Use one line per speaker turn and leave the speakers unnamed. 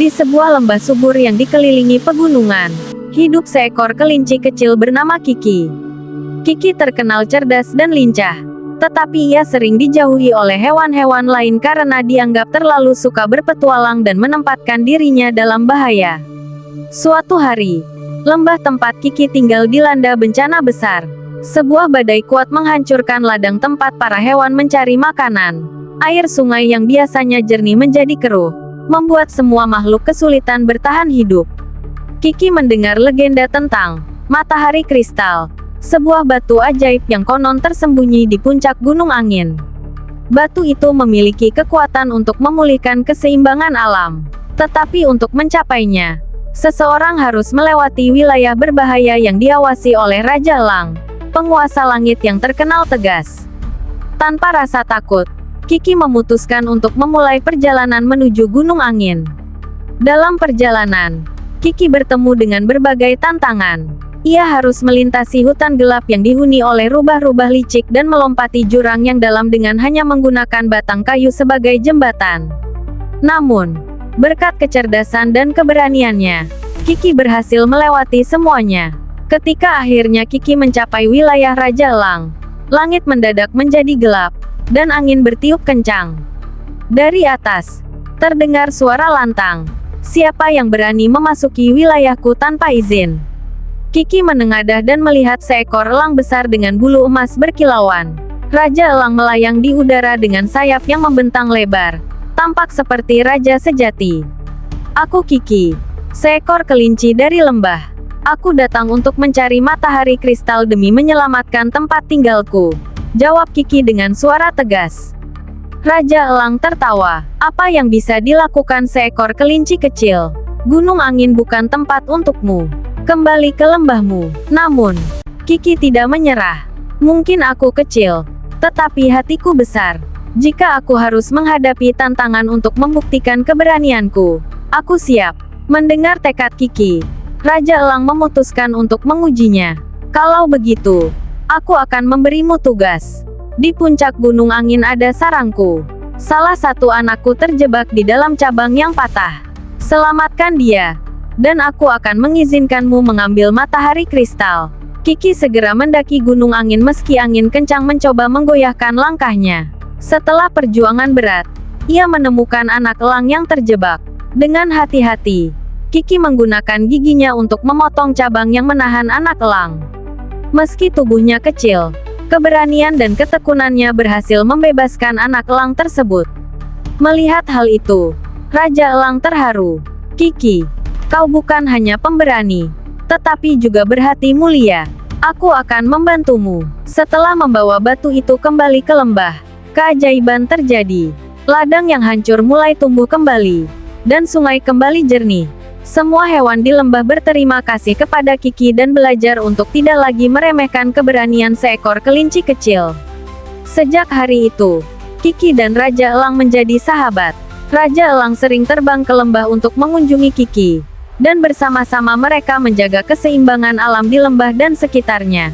Di sebuah lembah subur yang dikelilingi pegunungan, hidup seekor kelinci kecil bernama Kiki. Kiki terkenal cerdas dan lincah, tetapi ia sering dijauhi oleh hewan-hewan lain karena dianggap terlalu suka berpetualang dan menempatkan dirinya dalam bahaya. Suatu hari, lembah tempat Kiki tinggal dilanda bencana besar. Sebuah badai kuat menghancurkan ladang tempat para hewan mencari makanan. Air sungai yang biasanya jernih menjadi keruh, membuat semua makhluk kesulitan bertahan hidup. Kiki mendengar legenda tentang matahari kristal, sebuah batu ajaib yang konon tersembunyi di puncak gunung angin. Batu itu memiliki kekuatan untuk memulihkan keseimbangan alam. Tetapi untuk mencapainya, seseorang harus melewati wilayah berbahaya yang diawasi oleh Raja Elang, penguasa langit yang terkenal tegas. Tanpa rasa takut, Kiki memutuskan untuk memulai perjalanan menuju Gunung Angin. Dalam perjalanan, Kiki bertemu dengan berbagai tantangan. Ia harus melintasi hutan gelap yang dihuni oleh rubah-rubah licik dan melompati jurang yang dalam dengan hanya menggunakan batang kayu sebagai jembatan. Namun, berkat kecerdasan dan keberaniannya, Kiki berhasil melewati semuanya. Ketika akhirnya Kiki mencapai wilayah Raja Elang, langit mendadak menjadi gelap, dan angin bertiup kencang. Dari atas, terdengar suara lantang. Siapa yang berani memasuki wilayahku tanpa izin? Kiki menengadah dan melihat seekor elang besar dengan bulu emas berkilauan. Raja Elang melayang di udara dengan sayap yang membentang lebar, tampak seperti raja sejati. Aku Kiki, seekor kelinci dari lembah. Aku datang untuk mencari matahari kristal demi menyelamatkan tempat tinggalku, jawab Kiki dengan suara tegas. Raja Elang tertawa. Apa yang bisa dilakukan seekor kelinci kecil? Gunung Angin bukan tempat untukmu. Kembali ke lembahmu. Namun, Kiki tidak menyerah. Mungkin aku kecil, tetapi hatiku besar. Jika aku harus menghadapi tantangan untuk membuktikan keberanianku, aku siap. Mendengar tekad Kiki, Raja Elang memutuskan untuk mengujinya. Kalau begitu, aku akan memberimu tugas. Di puncak Gunung Angin ada sarangku. Salah satu anakku terjebak di dalam cabang yang patah. Selamatkan dia, dan aku akan mengizinkanmu mengambil matahari kristal. Kiki segera mendaki Gunung Angin meski angin kencang mencoba menggoyahkan langkahnya. Setelah perjuangan berat, ia menemukan anak elang yang terjebak. Dengan hati-hati, Kiki menggunakan giginya untuk memotong cabang yang menahan anak elang. Meski tubuhnya kecil, keberanian dan ketekunannya berhasil membebaskan anak elang tersebut. Melihat hal itu, Raja Elang terharu. Kiki, kau bukan hanya pemberani, tetapi juga berhati mulia. Aku akan membantumu. Setelah membawa batu itu kembali ke lembah, keajaiban terjadi. Ladang yang hancur mulai tumbuh kembali, dan sungai kembali jernih. Semua hewan di lembah berterima kasih kepada Kiki dan belajar untuk tidak lagi meremehkan keberanian seekor kelinci kecil. Sejak hari itu, Kiki dan Raja Elang menjadi sahabat. Raja Elang sering terbang ke lembah untuk mengunjungi Kiki, dan bersama-sama mereka menjaga keseimbangan alam di lembah dan sekitarnya.